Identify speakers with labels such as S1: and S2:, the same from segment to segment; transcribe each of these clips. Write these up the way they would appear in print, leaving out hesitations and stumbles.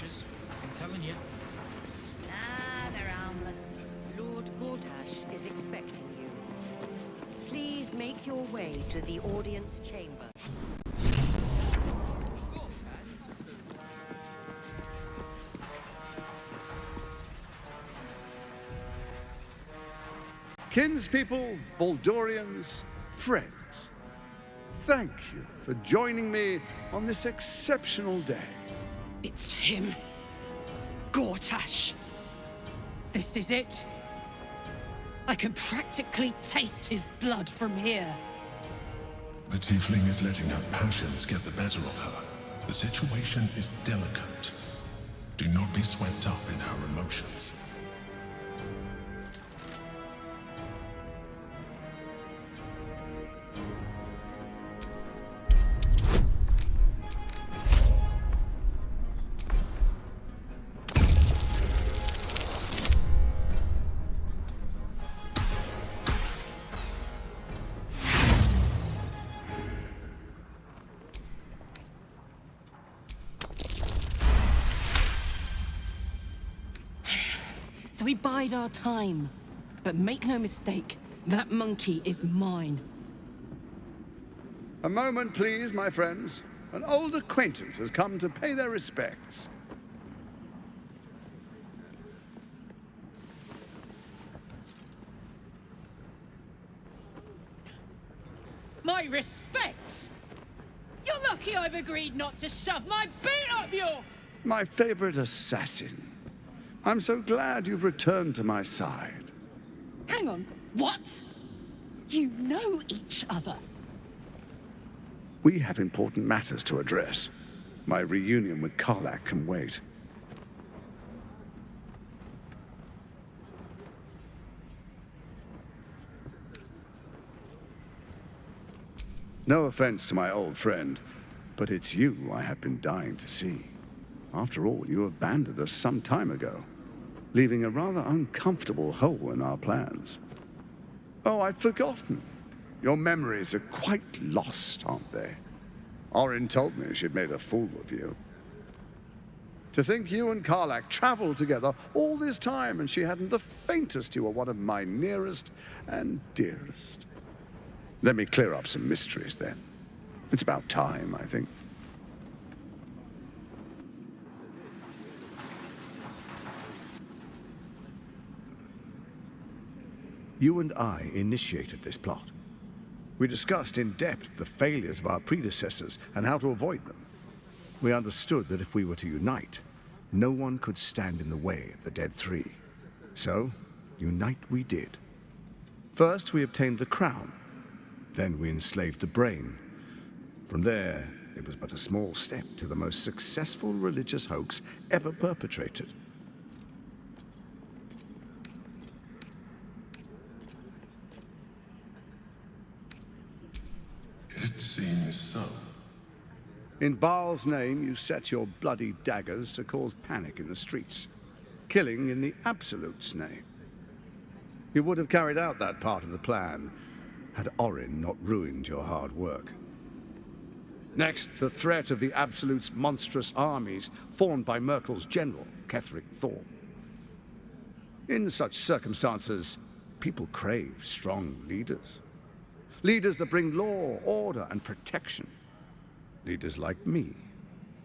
S1: creatures. I'm telling you.
S2: Ah, they're harmless.
S3: Lord Gortash is expecting you. Please make your way to the audience chamber.
S4: Kinspeople, Baldurians, friends, thank you for joining me on this exceptional day.
S5: It's him. Gortash. This is it. I can practically taste his blood from here.
S6: The tiefling is letting her passions get the better of her. The situation is delicate. Do not be swept up in her emotions.
S5: So we bide our time. But make no mistake, that monkey is mine.
S4: A moment, please, my friends. An old acquaintance has come to pay their respects.
S5: My respects? You're lucky I've agreed not to shove my boot up your...
S4: My favorite assassin. I'm so glad you've returned to my side.
S5: Hang on, what? You know each other?
S4: We have important matters to address. My reunion with Karlach can wait. No offense to my old friend, but it's you I have been dying to see. After all, you abandoned us some time ago, leaving a rather uncomfortable hole in our plans. Oh, I'd forgotten. Your memories are quite lost, aren't they? Orin told me she'd made a fool of you. To think you and Karlach traveled together all this time and she hadn't the faintest you were one of my nearest and dearest. Let me clear up some mysteries then. It's about time, I think. You and I initiated this plot. We discussed in depth the failures of our predecessors and how to avoid them. We understood that if we were to unite, no one could stand in the way of the Dead Three. So, unite we did. First, we obtained the crown. Then we enslaved the brain. From there, it was but a small step to the most successful religious hoax ever perpetrated.
S6: It seems so.
S4: In Baal's name, you set your bloody daggers to cause panic in the streets, killing in the Absolute's name. You would have carried out that part of the plan had Orin not ruined your hard work. Next, the threat of the Absolute's monstrous armies formed by Merkel's general, Ketheric Thorm. In such circumstances, people crave strong leaders. Leaders that bring law, order, and protection. Leaders like me,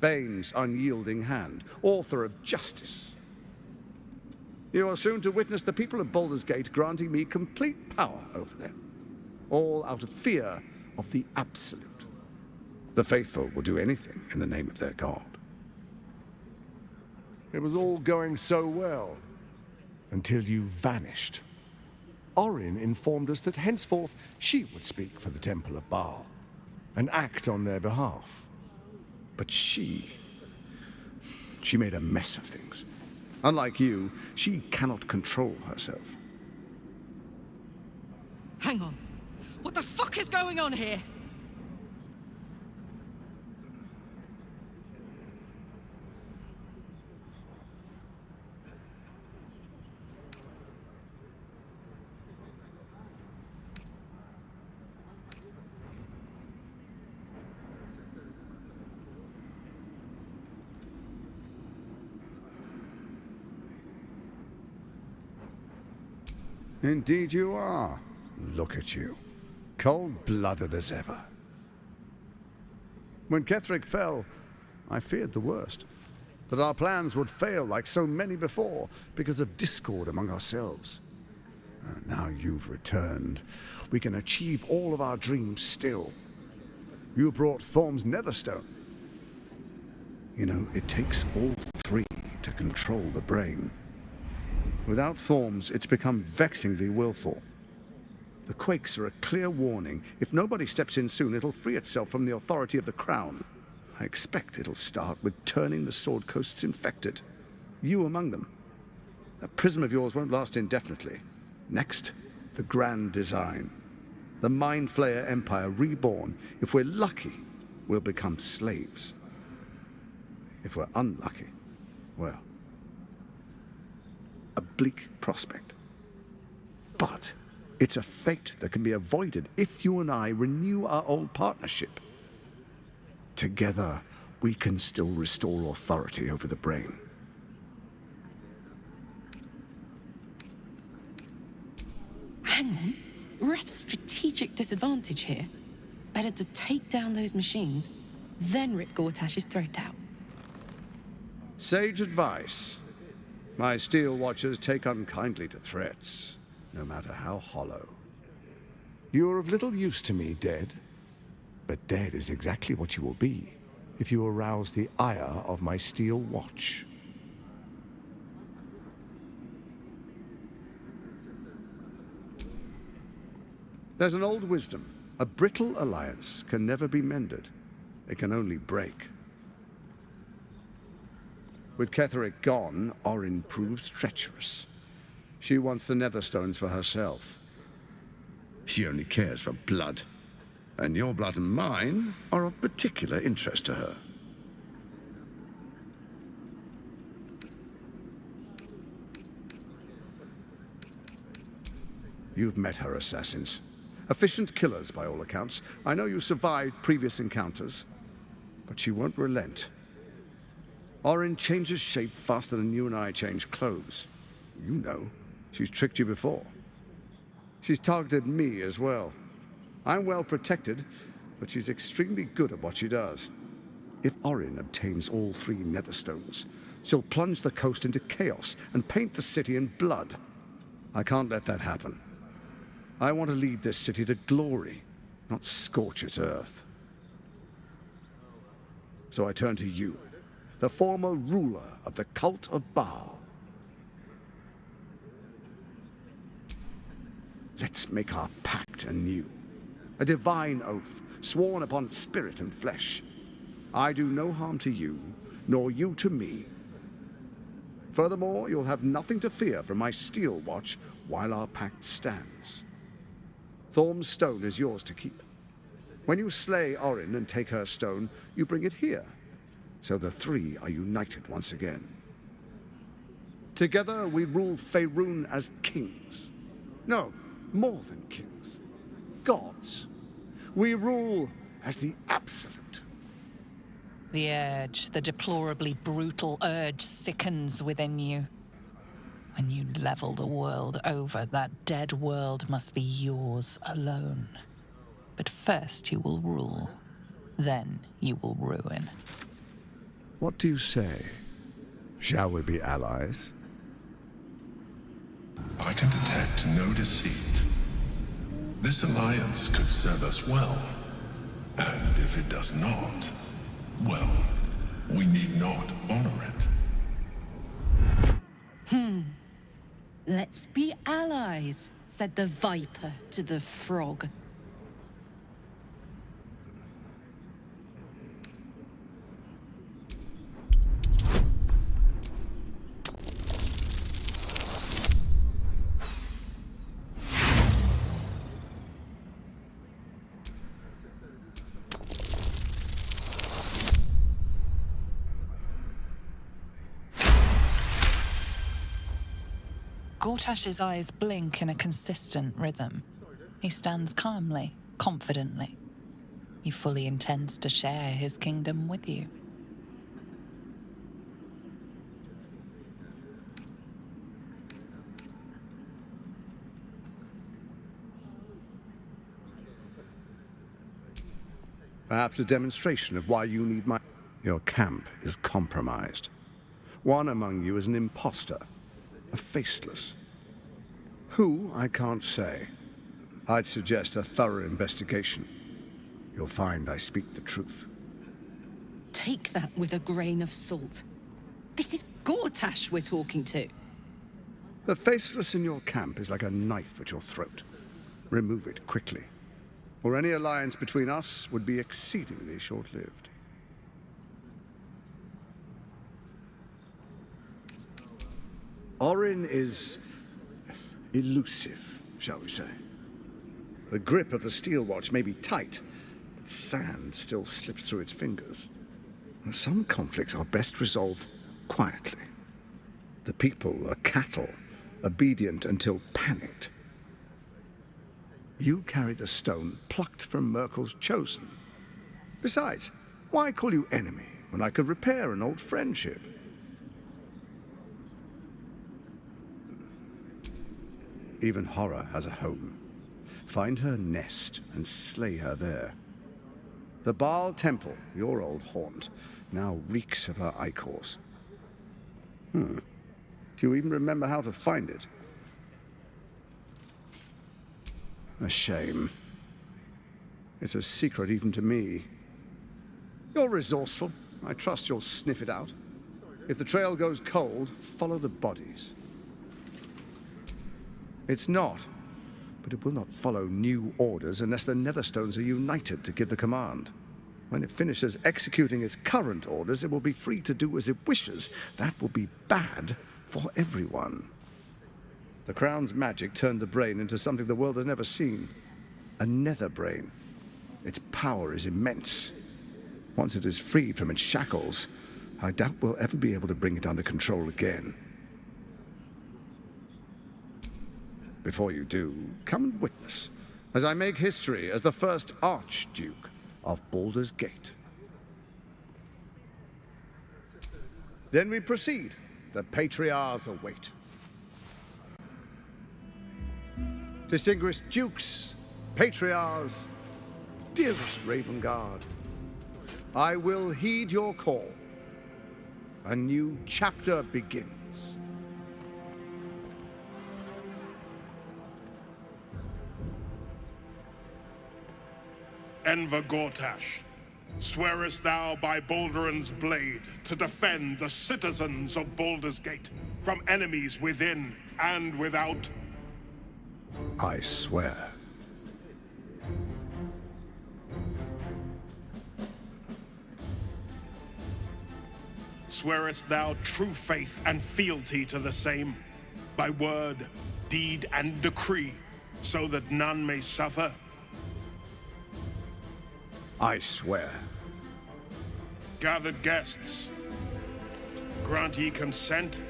S4: Bane's unyielding hand, author of justice. You are soon to witness the people of Baldur's Gate granting me complete power over them, all out of fear of the Absolute. The faithful will do anything in the name of their god.
S7: It was all going so well, until you vanished. Orin informed us that henceforth she would speak for the Temple of Baal, and act on their behalf.
S4: But she made a mess of things. Unlike you, she cannot control herself.
S5: Hang on. What the fuck is going on here?
S4: Indeed you are. Look at you. Cold-blooded as ever. When Ketheric fell, I feared the worst. That our plans would fail like so many before because of discord among ourselves. Now you've returned. We can achieve all of our dreams still. You brought Thorm's Netherstone. You know, it takes all three to control the brain. Without Thorm's, it's become vexingly willful. The quakes are a clear warning. If nobody steps in soon, it'll free itself from the authority of the Crown. I expect it'll start with turning the Sword Coasts infected. You among them. That prism of yours won't last indefinitely. Next, the grand design. The Mind Flayer Empire reborn. If we're lucky, we'll become slaves. If we're unlucky, well, a bleak prospect. But it's a fate that can be avoided if you and I renew our old partnership. Together, we can still restore authority over the brain.
S1: Hang on. We're at a strategic disadvantage here. Better to take down those machines, then rip Gortash's throat out.
S4: Sage advice. My steel watchers take unkindly to threats, no matter how hollow.
S7: You're of little use to me, dead. But dead is exactly what you will be if you arouse the ire of my steel watch.
S4: There's an old wisdom. A brittle alliance can never be mended. It can only break. With Ketheric gone, Orin proves treacherous. She wants the Netherstones for herself. She only cares for blood. And your blood and mine are of particular interest to her. You've met her assassins. Efficient killers, by all accounts. I know you survived previous encounters, but she won't relent. Orin changes shape faster than you and I change clothes. You know, she's tricked you before. She's targeted me as well. I'm well protected, but she's extremely good at what she does. If Orin obtains all three Netherstones, she'll plunge the coast into chaos and paint the city in blood. I can't let that happen. I want to lead this city to glory, not scorch its earth. So I turn to you, the former ruler of the cult of Baal. Let's make our pact anew. A divine oath, sworn upon spirit and flesh. I do no harm to you, nor you to me. Furthermore, you'll have nothing to fear from my steel watch while our pact stands. Thorm's stone is yours to keep. When you slay Orin and take her stone, you bring it here, so the three are united once again. Together we rule Faerun as kings. No, more than kings. Gods. We rule as the absolute.
S2: The urge, the deplorably brutal urge sickens within you. When you level the world over, that dead world must be yours alone. But first you will rule, then you will ruin.
S4: What do you say? Shall we be allies?
S6: I can detect no deceit. This alliance could serve us well. And if it does not, well, we need not honor it.
S1: Let's be allies, said the viper to the frog.
S2: Gortash's eyes blink in a consistent rhythm. He stands calmly, confidently. He fully intends to share his kingdom with you.
S4: Perhaps a demonstration of why you need my... Your camp is compromised. One among you is an imposter, a faceless. Who, I can't say. I'd suggest a thorough investigation. You'll find I speak the truth.
S1: Take that with a grain of salt. This is Gortash we're talking to.
S4: The faceless in your camp is like a knife at your throat. Remove it quickly, or any alliance between us would be exceedingly short-lived. Orin is elusive, shall we say. The grip of the steel watch may be tight, but sand still slips through its fingers. Some conflicts are best resolved quietly. The people are cattle, obedient until panicked. You carry the stone plucked from Merkel's chosen. Besides, why call you enemy when I could repair an old friendship? Even horror has a home. Find her nest and slay her there. The Baal Temple, your old haunt, now reeks of her ichors. Do you even remember how to find it? A shame. It's a secret even to me. You're resourceful. I trust you'll sniff it out. If the trail goes cold, follow the bodies. It's not, but it will not follow new orders unless the Netherstones are united to give the command. When it finishes executing its current orders, it will be free to do as it wishes. That will be bad for everyone. The Crown's magic turned the brain into something the world has never seen. A nether brain. Its power is immense. Once it is freed from its shackles, I doubt we'll ever be able to bring it under control again. Before you do, come and witness, as I make history as the first Archduke of Baldur's Gate. Then we proceed. The Patriarchs await. Distinguished Dukes, Patriarchs, dearest Ravengard, I will heed your call. A new chapter begins.
S8: Enver Gortash, swearest thou by Balduran's blade to defend the citizens of Baldur's Gate from enemies within and without?
S4: I swear.
S8: Swearest thou true faith and fealty to the same, by word, deed, and decree, so that none may suffer?
S4: I swear.
S8: Gathered guests, grant ye consent?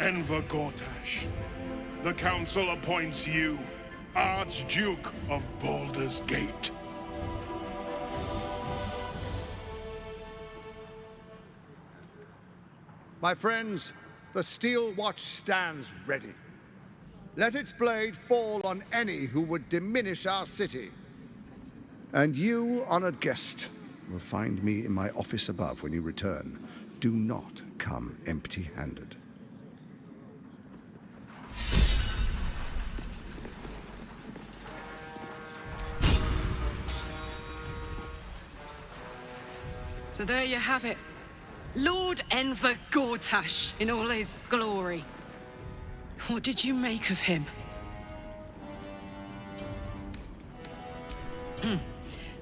S8: Enver Gortash, the Council appoints you Archduke of Baldur's Gate.
S4: My friends, the steel watch stands ready. Let its blade fall on any who would diminish our city. And you, honored guest, will find me in my office above when you return. Do not come empty-handed.
S5: So there you have it. Lord Enver Gortash in all his glory. What did you make of him?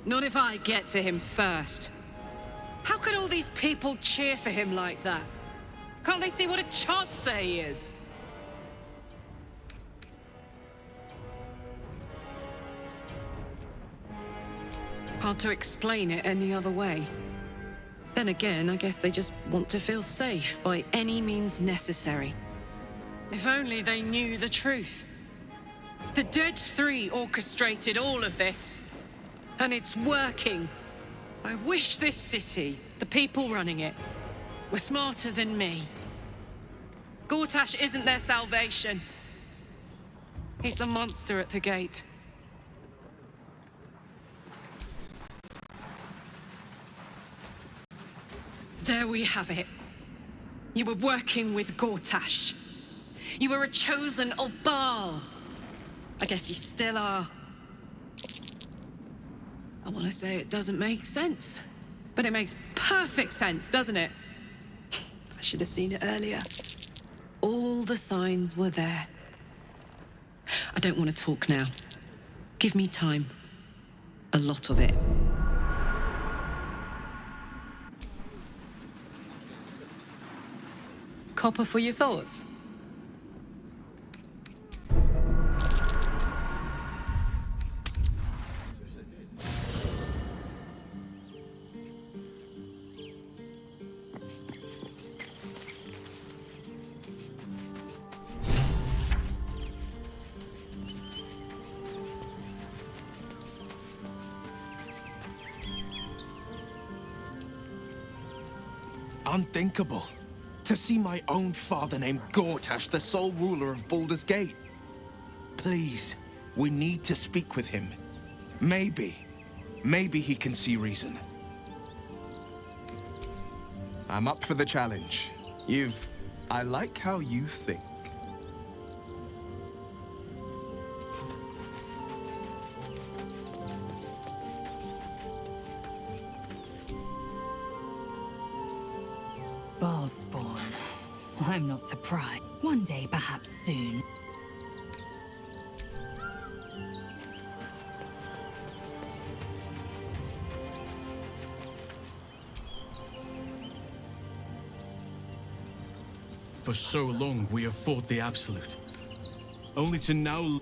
S5: Not if I get to him first. How could all these people cheer for him like that? Can't they see what a chancer he is? Hard to explain it any other way. Then again, I guess they just want to feel safe by any means necessary. If only they knew the truth. The Dead Three orchestrated all of this. And it's working. I wish this city, the people running it, were smarter than me. Gortash isn't their salvation. He's the monster at the gate. There we have it. You were working with Gortash. You were a chosen of Baal. I guess you still are. I want to say it doesn't make sense, but it makes perfect sense, doesn't it? I should have seen it earlier. All the signs were there. I don't want to talk now. Give me time. A lot of it. Copper for your thoughts?
S9: Unthinkable. To see my own father named Gortash, the sole ruler of Baldur's Gate. Please, we need to speak with him. Maybe he can see reason. I'm up for the challenge. I like how you think.
S10: Baalspawn. I'm not surprised. One day, perhaps soon.
S11: For so long, we have fought the Absolute. Only to now...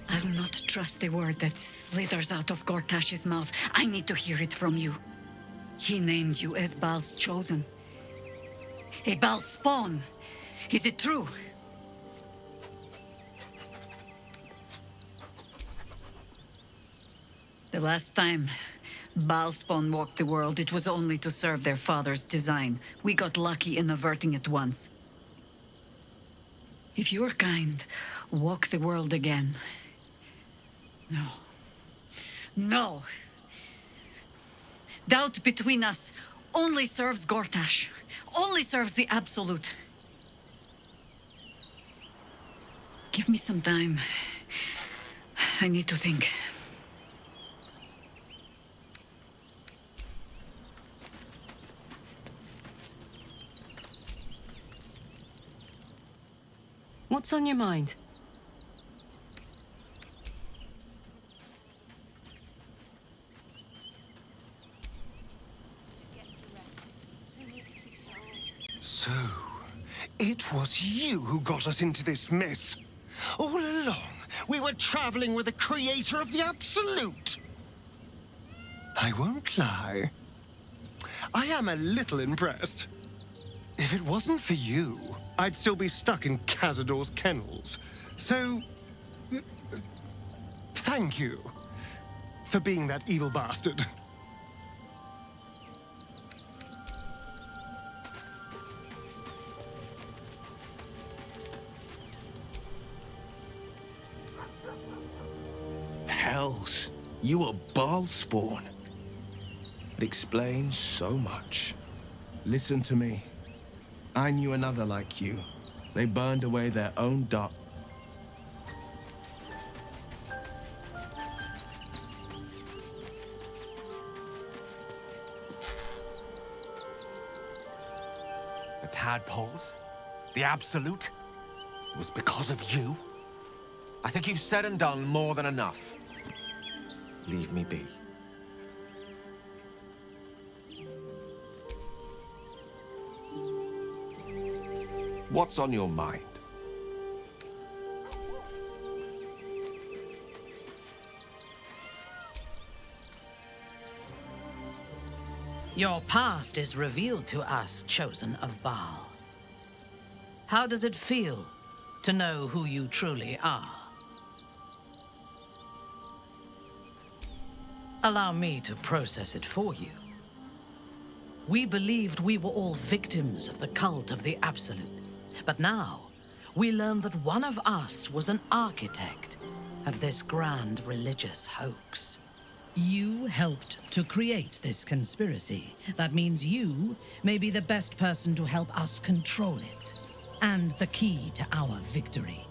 S10: I'll not trust the word that slithers out of Gortash's mouth. I need to hear it from you. He named you as Baal's chosen. A Baal spawn. Is it true? The last time Baalspawn walked the world, it was only to serve their father's design. We got lucky in averting it once. If your kind walk the world again... No. No! Doubt between us only serves Gortash. Only serves the Absolute. Give me some time. I need to think.
S5: What's on your mind?
S12: So, it was you who got us into this mess. All along, we were traveling with the creator of the Absolute. I won't lie. I am a little impressed. If it wasn't for you, I'd still be stuck in Cazador's kennels. So, thank you for being that evil bastard.
S9: Hells, you are Baalspawn. It explains so much. Listen to me. I knew another like you. They burned away their own dark...
S13: The tadpoles? The Absolute? It was because of you? I think you've said and done more than enough. Leave me be. What's on your mind?
S14: Your past is revealed to us, chosen of Baal. How does it feel to know who you truly are? Allow me to process it for you. We believed we were all victims of the cult of the Absolute. But now, we learn that one of us was an architect of this grand religious hoax. You helped to create this conspiracy. That means you may be the best person to help us control it, and the key to our victory.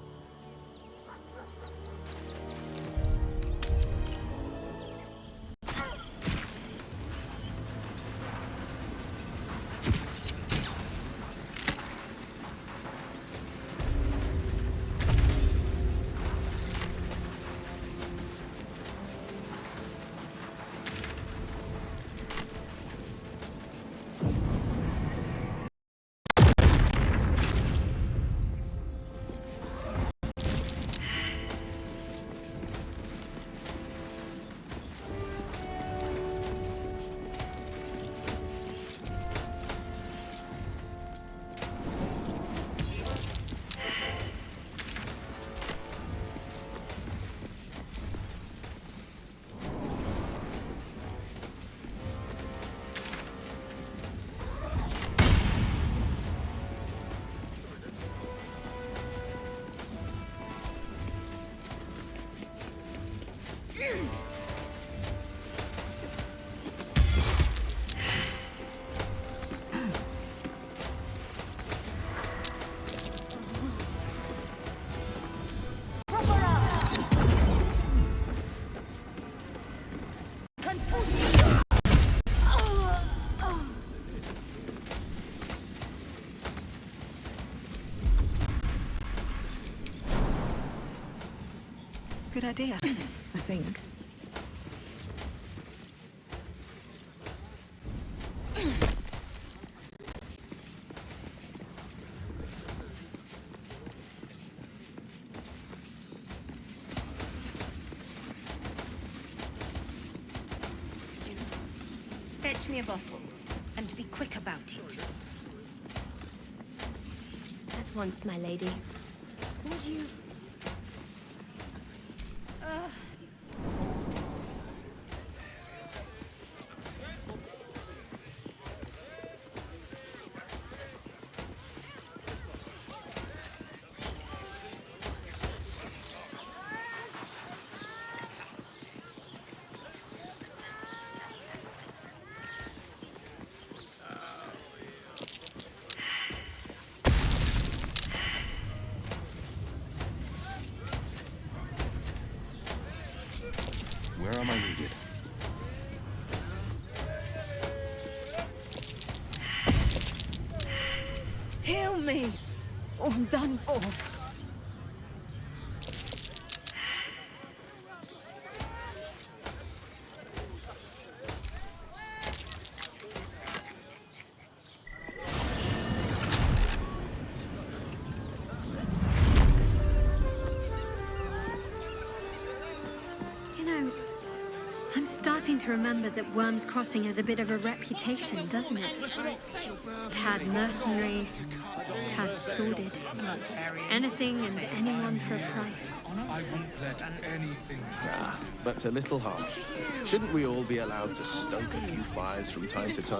S15: Good idea, I think.
S16: Fetch me a bottle, and be quick about it. At once, my lady. Would you...
S9: Where am I needed?
S15: Heal me! Or I'm done for.
S17: I'm starting to remember that Worm's Crossing has a bit of a reputation, doesn't it? Tad mercenary, tad sordid. Anything and anyone for a price.
S9: I won't let anything. But a little harsh. Shouldn't we all be allowed to stoke a few fires from time to time?